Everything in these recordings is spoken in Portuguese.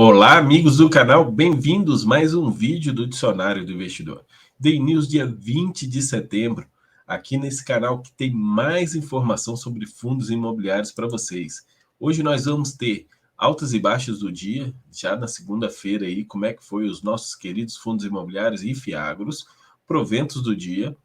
Olá, amigos do canal, bem-vindos a mais um vídeo do Dicionário do Investidor. Day News, dia 20 de setembro, aqui nesse canal que tem mais informação sobre fundos imobiliários para vocês. Hoje nós vamos ter altas e baixas do dia, já na segunda-feira aí, como é que foi os nossos queridos fundos imobiliários e fiagros, proventos do dia,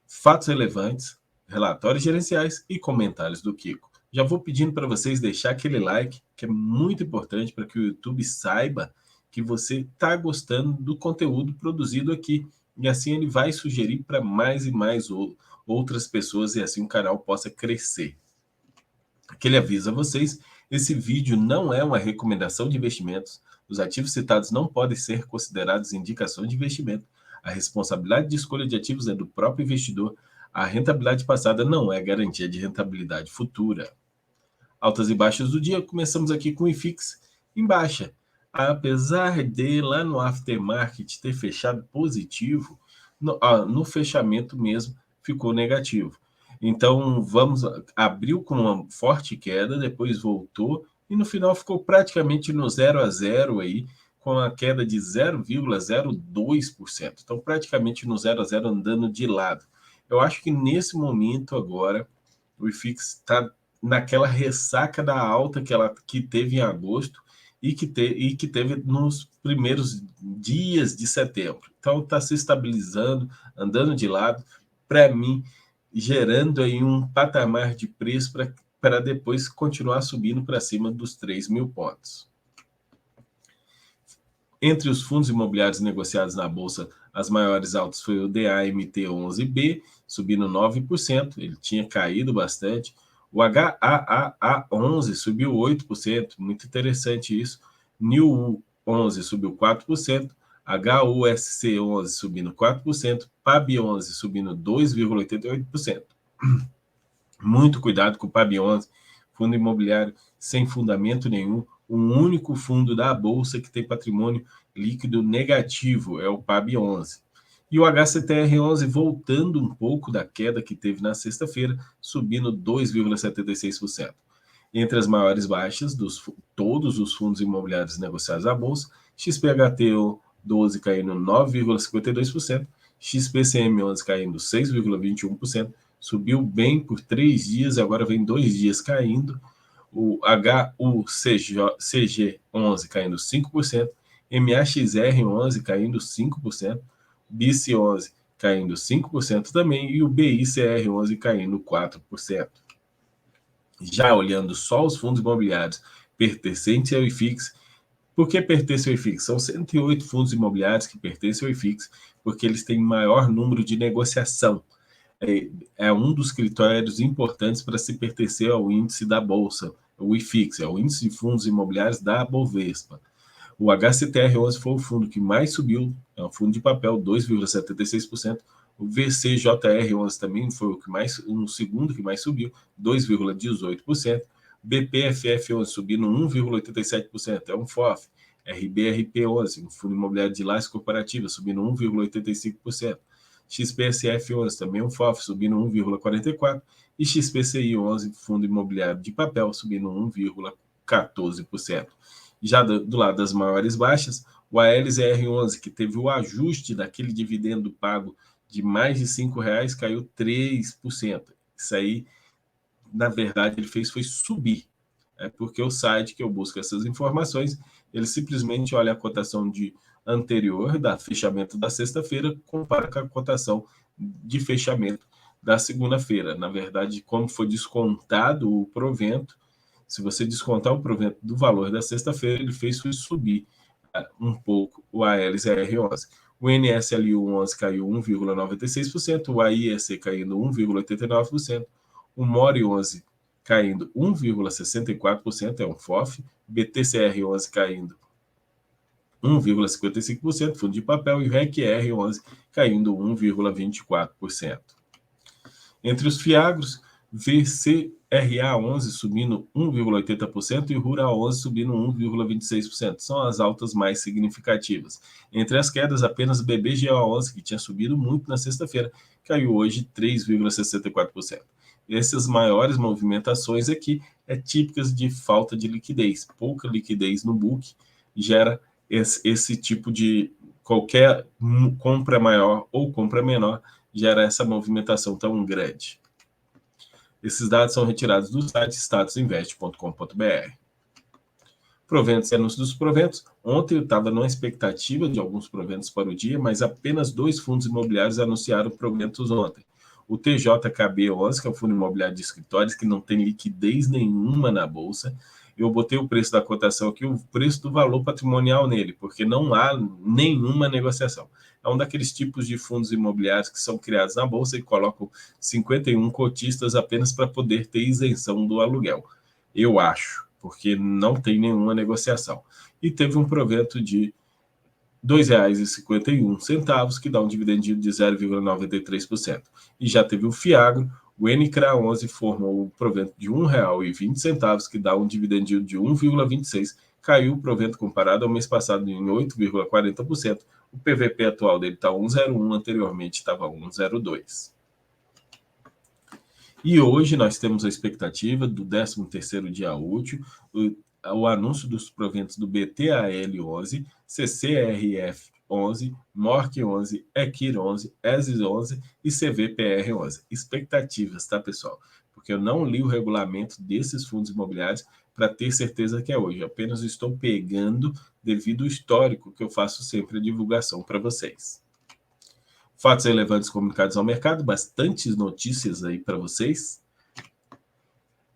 fatos relevantes, relatórios gerenciais e comentários do Kiko. Já vou pedindo para vocês deixar aquele like, que é muito importante para que o YouTube saiba que você está gostando do conteúdo produzido aqui. E assim ele vai sugerir para mais e mais outras pessoas e assim o canal possa crescer. Aquele aviso a vocês, esse vídeo não é uma recomendação de investimentos. Os ativos citados não podem ser considerados indicações de investimento. A responsabilidade de escolha de ativos é do próprio investidor. A rentabilidade passada não é garantia de rentabilidade futura. Altas e baixas do dia, começamos aqui com o IFIX em baixa. Apesar de lá no aftermarket ter fechado positivo, no fechamento mesmo ficou negativo. Então abriu com uma forte queda, depois voltou e no final ficou praticamente no 0 a 0 aí, com a queda de 0,02%. Então praticamente no 0 a 0 andando de lado. Eu acho que nesse momento agora o IFIX está naquela ressaca da alta que teve em agosto e que teve nos primeiros dias de setembro. Então está se estabilizando, andando de lado, para mim, gerando aí um patamar de preço para depois continuar subindo para cima dos 3.000 pontos. Entre os fundos imobiliários negociados na Bolsa, as maiores altas foi o DAMT11B, subindo 9%, ele tinha caído bastante. O HAAA11 subiu 8%, muito interessante isso. NIU11 subiu 4%, HUSC11 subindo 4%, PAB11 subindo 2,88%. Muito cuidado com o PAB11, fundo imobiliário sem fundamento nenhum, um único fundo da Bolsa que tem patrimônio líquido negativo, é o PAB11. E o HCTR11 voltando um pouco da queda que teve na sexta-feira, subindo 2,76%. Entre as maiores baixas de todos os fundos imobiliários negociados à Bolsa, XPHTO12 caindo 9,52%, XPCM11 caindo 6,21%, subiu bem por 3 dias, agora vem 2 dias caindo. O HUCG11 caindo 5%, MAXR11 caindo 5%, BIC11 caindo 5% também e o BICR11 caindo 4%. Já olhando só os fundos imobiliários pertencentes ao IFIX, por que pertence ao IFIX? São 108 fundos imobiliários que pertencem ao IFIX, porque eles têm maior número de negociação. É um dos critérios importantes para se pertencer ao índice da Bolsa, o IFIX, é o índice de fundos imobiliários da Bovespa. O HCTR11 foi o fundo que mais subiu, é um fundo de papel, 2,76%. O VCJR11 também foi o segundo que mais subiu, 2,18%. BPFF11 subindo 1,87%, é um FOF. RBRP11, um fundo imobiliário de lajes corporativas, subindo 1,85%. XPSF11 também um FOF, subindo 1,44%. E XPCI11, fundo imobiliário de papel, subindo 1,14%. Já do lado das maiores baixas, o ALZR11, que teve o ajuste daquele dividendo pago de mais de R$5, caiu 3%. Isso aí, na verdade, ele fez foi subir. É porque o site que eu busco essas informações, ele simplesmente olha a cotação anterior da fechamento da sexta-feira, compara com a cotação de fechamento da segunda-feira. Na verdade, como foi descontado o provento, se você descontar o provento do valor da sexta-feira, ele fez subir um pouco o ALZR11. O NSLU11 caiu 1,96%, o AIEC caindo 1,89%, o MORI11 caindo 1,64%, é um FOF, BTCR11 caindo 1,55%, fundo de papel, e o RECR11 caindo 1,24%. Entre os fiagros, VCRA11 subindo 1,80% e o Rural11 subindo 1,26%. São as altas mais significativas. Entre as quedas, apenas BBGA11, que tinha subido muito na sexta-feira, caiu hoje 3,64%. Essas maiores movimentações aqui típicas de falta de liquidez, pouca liquidez no book, gera esse tipo de qualquer compra maior ou compra menor, gera essa movimentação tão grande. Esses dados são retirados do site statusinvest.com.br. Proventos e anúncios dos proventos. Ontem eu estava numa expectativa de alguns proventos para o dia, mas apenas 2 fundos imobiliários anunciaram proventos ontem. O TJKB11, que é um fundo imobiliário de escritórios, que não tem liquidez nenhuma na Bolsa. Eu botei o preço da cotação aqui, o preço do valor patrimonial nele, porque não há nenhuma negociação. É um daqueles tipos de fundos imobiliários que são criados na Bolsa e colocam 51 cotistas apenas para poder ter isenção do aluguel. Eu acho, porque não tem nenhuma negociação. E teve um provento de R$ 2,51, que dá um dividendo de 0,93%. E já teve o Fiagro, o NCRA11 formou um provento de R$ 1,20, que dá um dividendo de 1,26%. Caiu o provento comparado ao mês passado em 8,40%. O PVP atual dele está 1,01, anteriormente estava 1,02. E hoje nós temos a expectativa do 13º dia útil, o anúncio dos proventos do BTAL11, CCRF11, MORC11, EQIR11, ESIS11 e CVPR11. Expectativas, tá, pessoal? Porque eu não li o regulamento desses fundos imobiliários para ter certeza que é hoje. Eu apenas estou pegando devido ao histórico que eu faço sempre a divulgação para vocês. Fatos relevantes comunicados ao mercado, bastantes notícias aí para vocês.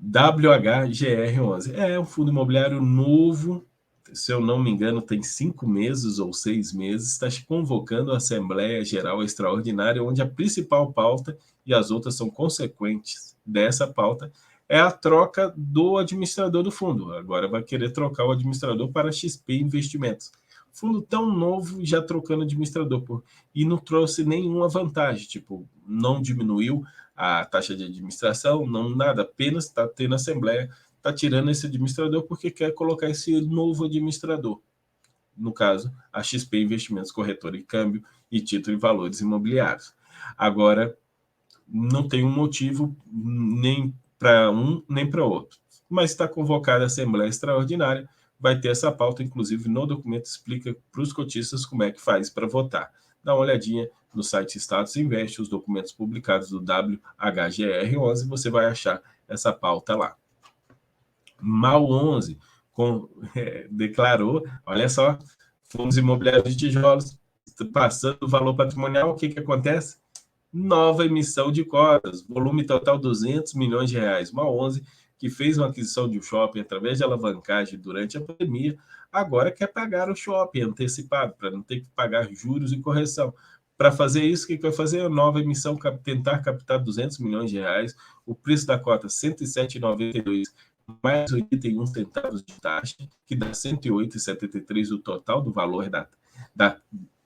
WHGR11 é um fundo imobiliário novo, se eu não me engano, tem 5 meses ou 6 meses, está convocando a Assembleia Geral Extraordinária, onde a principal pauta e as outras são consequentes dessa pauta, é a troca do administrador do fundo. Agora vai querer trocar o administrador para XP Investimentos. Fundo tão novo, já trocando administrador, e não trouxe nenhuma vantagem, tipo, não diminuiu a taxa de administração, não nada, apenas está tendo assembleia, está tirando esse administrador porque quer colocar esse novo administrador. No caso, a XP Investimentos, corretora de câmbio e título e valores imobiliários. Agora, não tem um motivo nem para um nem para outro, mas está convocada a Assembleia Extraordinária, vai ter essa pauta, inclusive no documento explica para os cotistas como é que faz para votar. Dá uma olhadinha no site Status Invest, os documentos publicados do WHGR11, você vai achar essa pauta lá. MAU11 declarou, olha só, fundos imobiliários de tijolos, passando o valor patrimonial, o que acontece? Nova emissão de cotas, volume total 200 milhões de reais. MAU11, que fez uma aquisição de um shopping através de alavancagem durante a pandemia, agora quer pagar o shopping antecipado, para não ter que pagar juros e correção. Para fazer isso, o que vai fazer? A nova emissão, tentar captar 200 milhões de reais, o preço da cota R$ 107,92, mais 81 centavos de taxa, que dá R$ 108,73 o total do valor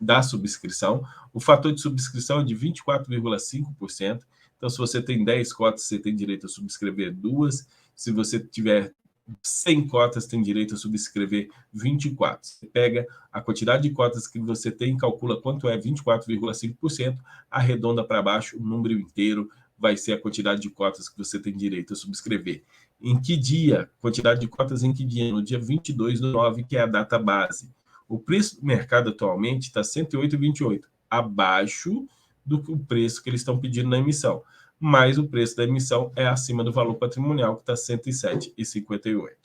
da subscrição. O fator de subscrição é de 24,5%. Então, se você tem 10 cotas, você tem direito a subscrever 2. Se você tiver 100 cotas, tem direito a subscrever 24. Você pega a quantidade de cotas que você tem, calcula quanto é 24,5%, arredonda para baixo, o número inteiro vai ser a quantidade de cotas que você tem direito a subscrever. Em que dia? Quantidade de cotas em que dia? No dia 22/9, que é a data base. O preço do mercado atualmente está R$ 108,28, abaixo do preço que eles estão pedindo na emissão. Mas o preço da emissão é acima do valor patrimonial, que está R$ 107,58.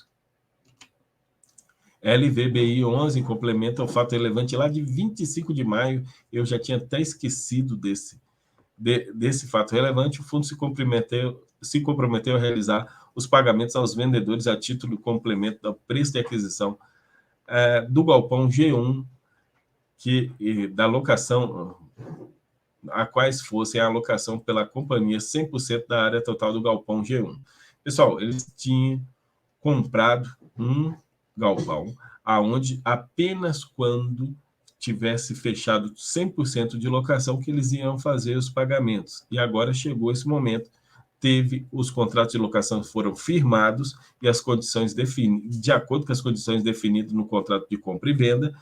LVBI11 complementa o fato relevante lá de 25 de maio. Eu já tinha até esquecido desse fato relevante. O fundo se comprometeu a realizar os pagamentos aos vendedores a título de complemento do preço de aquisição do galpão G1, da locação, a quais fossem a alocação pela companhia 100% da área total do galpão G1. Pessoal, eles tinham comprado um galpão aonde apenas quando tivesse fechado 100% de locação que eles iam fazer os pagamentos. E agora chegou esse momento, os contratos de locação foram firmados e as condições definidas, de acordo com as condições definidas no contrato de compra e venda,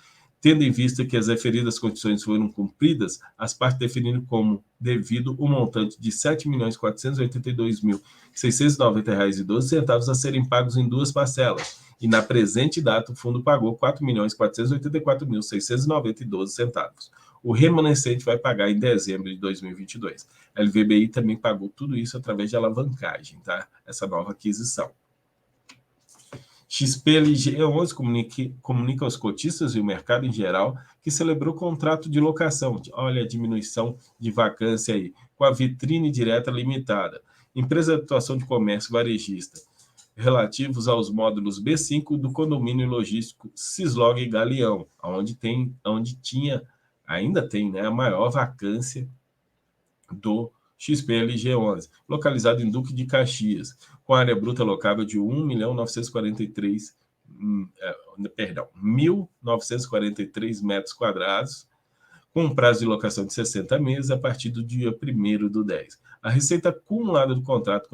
Tendo em vista que as referidas condições foram cumpridas, as partes definiram como devido o montante de R$ 7.482.690,12 a serem pagos em duas parcelas, e na presente data o fundo pagou R$ 4.484.690,12. O remanescente vai pagar em dezembro de 2022. A LVBI também pagou tudo isso através de alavancagem, tá? Essa nova aquisição. XPLG 11 comunica aos cotistas e o mercado em geral que celebrou contrato de locação. Olha a diminuição de vacância aí, com a Vitrine Direta Limitada, empresa de atuação de comércio varejista, relativos aos módulos B5 do condomínio logístico Cislog Galeão, onde ainda tem, né, a maior vacância do XPLG 11, localizado em Duque de Caxias, com área bruta locável de 1.943 metros quadrados, com um prazo de locação de 60 meses a partir do dia 1º/10. A receita acumulada do contrato,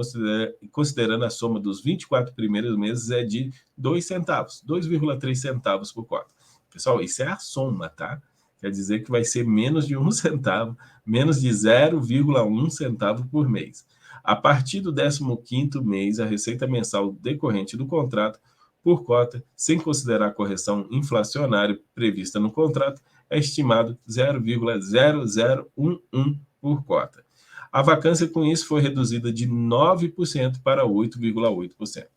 considerando a soma dos 24 primeiros meses, é de 2,3 centavos por cota. Pessoal, isso é a soma, tá? Quer dizer que vai ser menos de 1 centavo, menos de 0,1 centavo por mês. A partir do 15º mês, a receita mensal decorrente do contrato por cota, sem considerar a correção inflacionária prevista no contrato, é estimado 0,0011 por cota. A vacância com isso foi reduzida de 9% para 8,8%.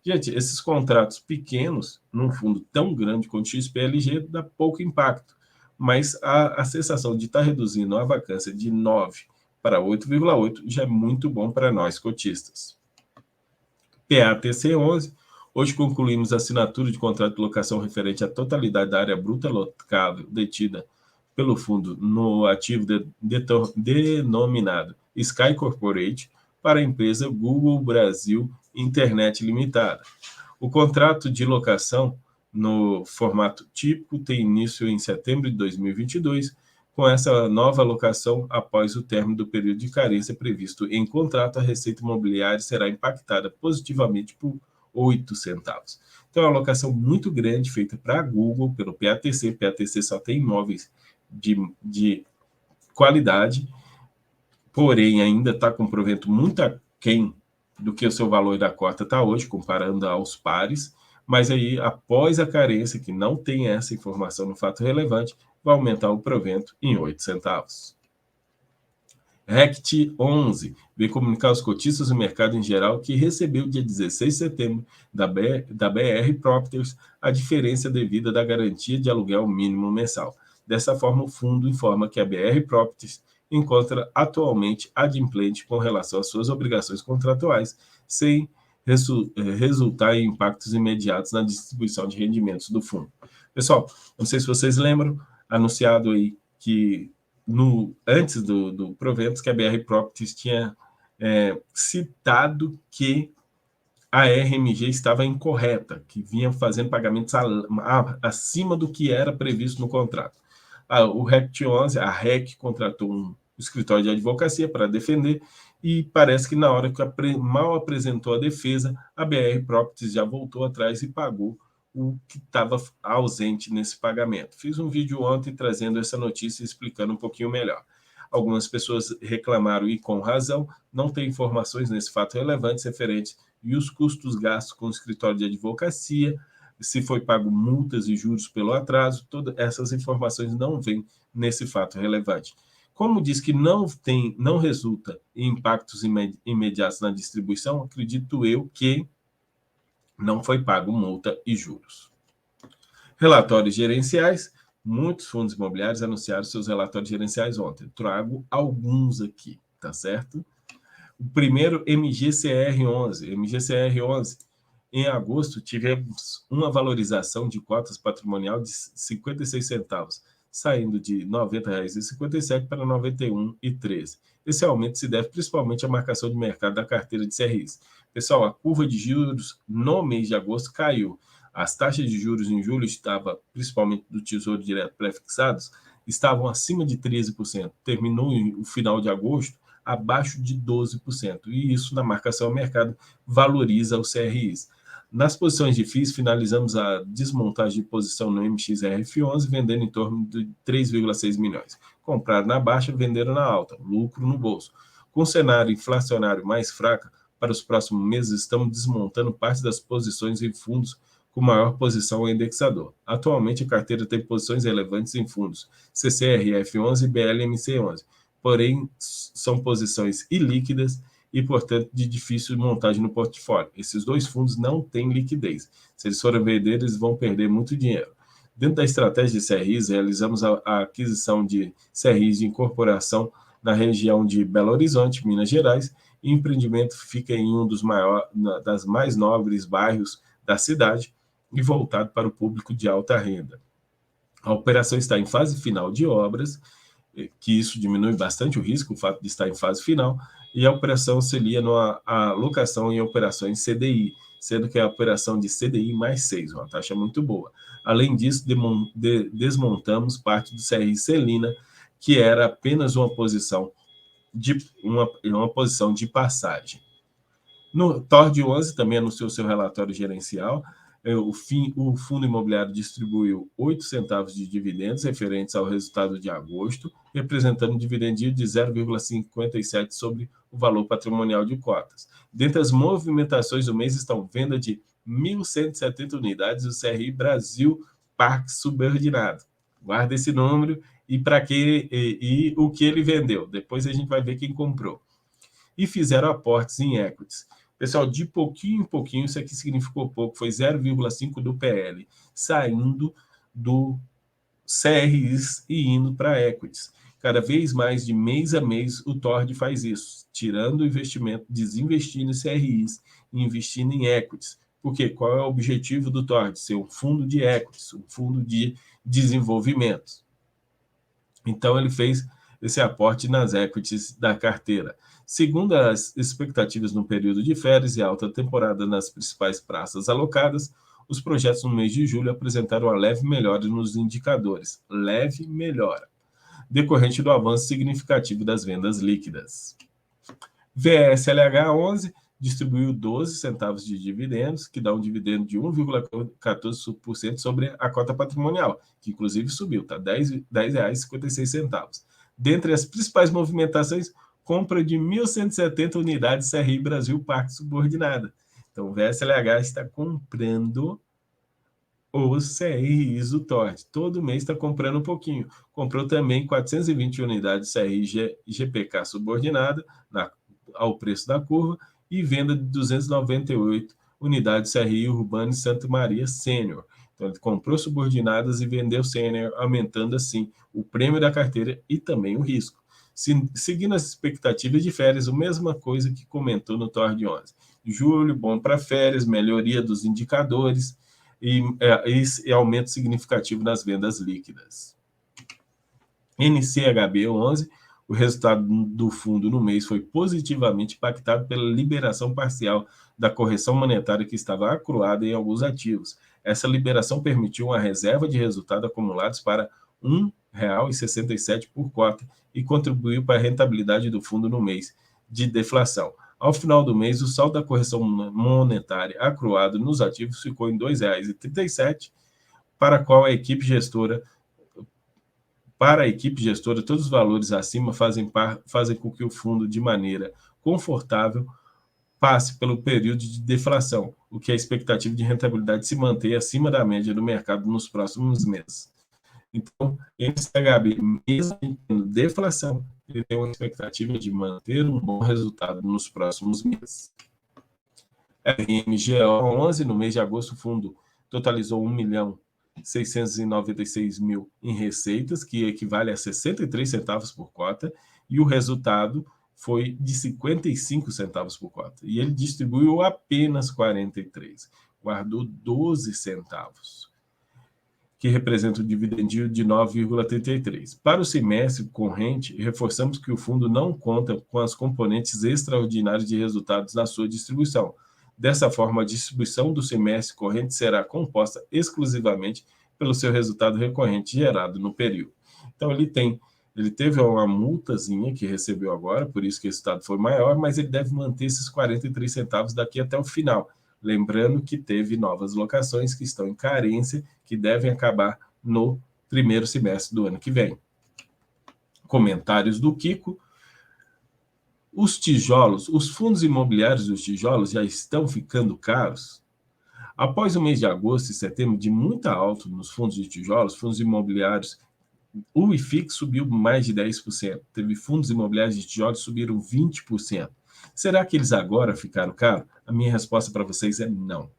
Gente, esses contratos pequenos, num fundo tão grande quanto o XPLG, dá pouco impacto, mas a sensação de estar reduzindo a vacância de 9 para 8,8 já é muito bom para nós cotistas. PATC 11, hoje concluímos a assinatura de contrato de locação referente à totalidade da área bruta locável detida pelo fundo no ativo denominado Sky Corporate para a empresa Google Brasil Internet Limitada. O contrato de locação no formato típico tem início em setembro de 2022, com essa nova locação após o término do período de carência previsto em contrato, a receita imobiliária será impactada positivamente por 8 centavos. Então, é uma locação muito grande feita para a Google, pelo PATC. PATC só tem imóveis de qualidade, porém ainda está com provento muito aquém do que o seu valor da cota está hoje, comparando aos pares, mas aí, após a carência, que não tem essa informação no fato relevante, vai aumentar o provento em 8 centavos. RECT 11 vem comunicar aos cotistas do mercado em geral que recebeu dia 16 de setembro da BR Properties a diferença devida da garantia de aluguel mínimo mensal. Dessa forma, o fundo informa que a BR Properties encontra atualmente adimplente com relação às suas obrigações contratuais, sem resultar em impactos imediatos na distribuição de rendimentos do fundo. Pessoal, não sei se vocês lembram, anunciado aí que antes do Proventos, que a BR Properties tinha citado que a RMG estava incorreta, que vinha fazendo pagamentos acima do que era previsto no contrato. O RECT 11, a REC contratou um escritório de advocacia para defender, e parece que na hora que mal apresentou a defesa, a BR Properties já voltou atrás e pagou o que estava ausente nesse pagamento. Fiz um vídeo ontem trazendo essa notícia e explicando um pouquinho melhor. Algumas pessoas reclamaram, e com razão, não tem informações nesse fato relevantes referentes e os custos gastos com o escritório de advocacia, se foi pago multas e juros pelo atraso, todas essas informações não vêm nesse fato relevante. Como diz que não resulta em impactos imediatos na distribuição, acredito eu que não foi pago multa e juros. Relatórios gerenciais. Muitos fundos imobiliários anunciaram seus relatórios gerenciais ontem. Trago alguns aqui, tá certo? O primeiro, MGCR11. MGCR11, em agosto, tivemos uma valorização de cotas patrimonial de 56 centavos, saindo de R$ 90,57 para R$ 91,13. Esse aumento se deve principalmente à marcação de mercado da carteira de CRIs. Pessoal, a curva de juros no mês de agosto caiu. As taxas de juros em julho estavam, principalmente do Tesouro Direto pré-fixados, estavam acima de 13%. Terminou o final de agosto abaixo de 12%. E isso, na marcação ao mercado, valoriza os CRIs. Nas posições de FIIs, finalizamos a desmontagem de posição no MXRF11, vendendo em torno de 3,6 milhões. Compraram na baixa, venderam na alta, lucro no bolso. Com o cenário inflacionário mais fraco, para os próximos meses, estamos desmontando parte das posições em fundos com maior posição ao indexador. Atualmente, a carteira tem posições relevantes em fundos CCRF11 e BLMC11, porém, são posições ilíquidas e, portanto, de difícil montagem no portfólio. Esses dois fundos não têm liquidez. Se eles forem vender, eles vão perder muito dinheiro. Dentro da estratégia de CRIs, realizamos a aquisição de CRIs de incorporação na região de Belo Horizonte, Minas Gerais, e o empreendimento fica em um das mais nobres bairros da cidade e voltado para o público de alta renda. A operação está em fase final de obras, que isso diminui bastante o risco, o fato de estar em fase final, e a operação auxilia na alocação em operações CDI, sendo que é a operação de CDI mais 6, uma taxa muito boa. Além disso, desmontamos parte do CRI Celina, que era apenas uma posição de passagem. No TORD 11 também anunciou seu relatório gerencial. O Fundo Imobiliário distribuiu 8 centavos de dividendos referentes ao resultado de agosto, representando um dividendo de 0,57 sobre o valor patrimonial de cotas. Dentre as movimentações do mês estão venda de 1.170 unidades do CRI Brasil Parque Subordinado. Guarda esse número e para que e o que ele vendeu. Depois a gente vai ver quem comprou. E fizeram aportes em equities. Pessoal, de pouquinho em pouquinho, isso aqui significou pouco, foi 0,5 do PL, saindo do CRIs e indo para equities. Cada vez mais, de mês a mês, o TORD faz isso, tirando o investimento, desinvestindo em CRIs e investindo em equities. Porque qual é o objetivo do TORD? Ser um fundo de equities, um fundo de desenvolvimento. Então, ele fez esse aporte nas equities da carteira. Segundo as expectativas no período de férias e alta temporada nas principais praças alocadas, os projetos no mês de julho apresentaram uma leve melhora nos indicadores, leve melhora, decorrente do avanço significativo das vendas líquidas. VSLH 11 distribuiu 12 centavos de dividendos, que dá um dividendo de 1,14% sobre a cota patrimonial, que inclusive subiu, tá? R$ 10,56. Dentre as principais movimentações, compra de 1.170 unidades CRI Brasil Parque Subordinada. Então, o VSLH está comprando os CRIs do TORD. Todo mês está comprando um pouquinho. Comprou também 420 unidades CRI GPK Subordinada, ao preço da curva, e venda de 298 unidades CRI Urbano e Santa Maria Sênior. Então, ele comprou subordinadas e vendeu sênior, aumentando assim o prêmio da carteira e também o risco. Seguindo as expectativas de férias, a mesma coisa que comentou no TORD 11. Julho, bom para férias, melhoria dos indicadores e aumento significativo nas vendas líquidas. NCHB 11, o resultado do fundo no mês foi positivamente impactado pela liberação parcial da correção monetária que estava acruada em alguns ativos. Essa liberação permitiu uma reserva de resultado acumulados para R$ 1,67 por cota e contribuiu para a rentabilidade do fundo no mês de deflação. Ao final do mês, o saldo da correção monetária acruado nos ativos ficou em R$ 2,37, para a qual a equipe gestora todos os valores acima fazem com que o fundo, de maneira confortável, passe pelo período de deflação, o que é a expectativa de rentabilidade se manter acima da média do mercado nos próximos meses. Então, NCHB, mesmo tendo deflação, ele tem uma expectativa de manter um bom resultado nos próximos meses. RMGO 11, no mês de agosto, o fundo totalizou 1.696.000 em receitas, que equivale a 63 centavos por cota, e o resultado foi de 55 centavos por cota. E ele distribuiu apenas 43, guardou 12 centavos, que representa um dividendo de 9,33. Para o semestre corrente, reforçamos que o fundo não conta com as componentes extraordinárias de resultados na sua distribuição. Dessa forma, a distribuição do semestre corrente será composta exclusivamente pelo seu resultado recorrente gerado no período. Então, ele teve uma multazinha que recebeu agora, por isso que o resultado foi maior, mas ele deve manter esses 43 centavos daqui até o final. Lembrando que teve novas locações que estão em carência, que devem acabar no primeiro semestre do ano que vem. Comentários do Kiko. Os tijolos, os fundos imobiliários dos tijolos já estão ficando caros? Após o mês de agosto e setembro de muita alta nos fundos de tijolos, fundos imobiliários, o IFIX subiu mais de 10%. Teve fundos imobiliários de tijolos que subiram 20%. Será que eles agora ficaram caros? A minha resposta para vocês é não.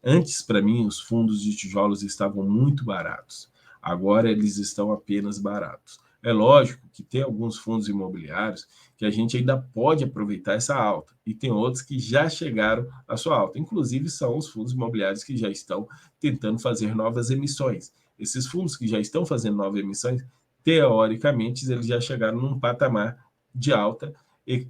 Antes, para mim, os fundos de tijolos estavam muito baratos. Agora eles estão apenas baratos. É lógico que tem alguns fundos imobiliários que a gente ainda pode aproveitar essa alta, e tem outros que já chegaram à sua alta. Inclusive, são os fundos imobiliários que já estão tentando fazer novas emissões. Esses fundos que já estão fazendo novas emissões, teoricamente, eles já chegaram num patamar de alta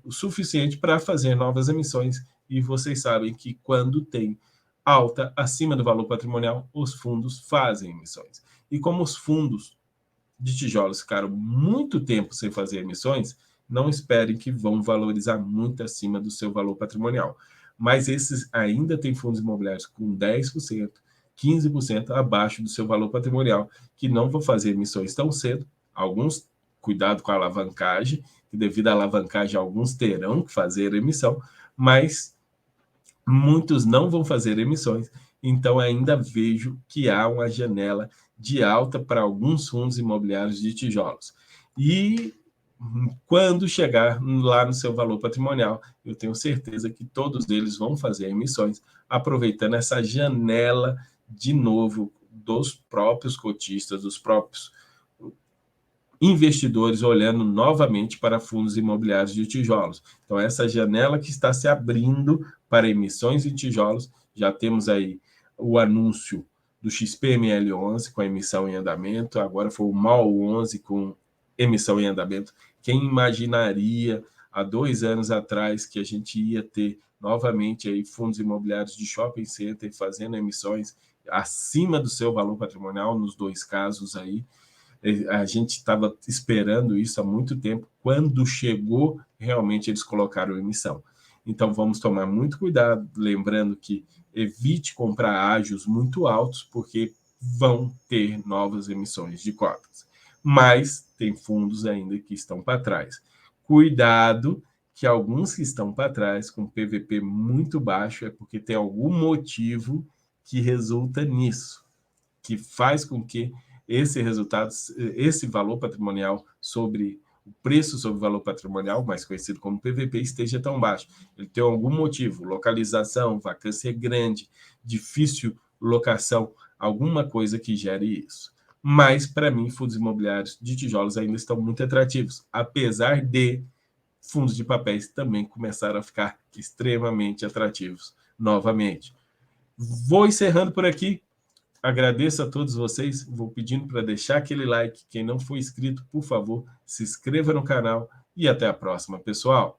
o suficiente para fazer novas emissões, e vocês sabem que quando tem alta acima do valor patrimonial, os fundos fazem emissões. E como os fundos de tijolos ficaram muito tempo sem fazer emissões, não esperem que vão valorizar muito acima do seu valor patrimonial. Mas esses ainda têm fundos imobiliários com 10%, 15% abaixo do seu valor patrimonial, que não vão fazer emissões tão cedo. Alguns, cuidado com a alavancagem, que devido à alavancagem, alguns terão que fazer emissão, mas muitos não vão fazer emissões. Então, ainda vejo que há uma janela de alta para alguns fundos imobiliários de tijolos. E quando chegar lá no seu valor patrimonial, eu tenho certeza que todos eles vão fazer emissões, aproveitando essa janela, de novo, dos próprios cotistas, dos próprios investidores olhando novamente para fundos imobiliários de tijolos. Então, essa janela que está se abrindo para emissões em tijolos, já temos aí o anúncio do XPML11 com a emissão em andamento, agora foi o MOL11 com emissão em andamento. Quem imaginaria há 2 anos atrás que a gente ia ter novamente aí fundos imobiliários de shopping center fazendo emissões acima do seu valor patrimonial, nos 2 casos aí. A gente estava esperando isso há muito tempo. Quando chegou, realmente eles colocaram emissão. Então, vamos tomar muito cuidado, lembrando que evite comprar ágios muito altos, porque vão ter novas emissões de cotas. Mas tem fundos ainda que estão para trás. Cuidado, que alguns que estão para trás, com PVP muito baixo, é porque tem algum motivo que resulta nisso, que faz com que esse resultado, esse valor patrimonial sobre o preço sobre o valor patrimonial, mais conhecido como PVP, esteja tão baixo. Ele tem algum motivo, localização, vacância grande, difícil locação, alguma coisa que gere isso. Mas, para mim, fundos imobiliários de tijolos ainda estão muito atrativos, apesar de fundos de papéis também começaram a ficar extremamente atrativos novamente. Vou encerrando por aqui. Agradeço a todos vocês, vou pedindo para deixar aquele like. Quem não for inscrito, por favor, se inscreva no canal e até a próxima, pessoal!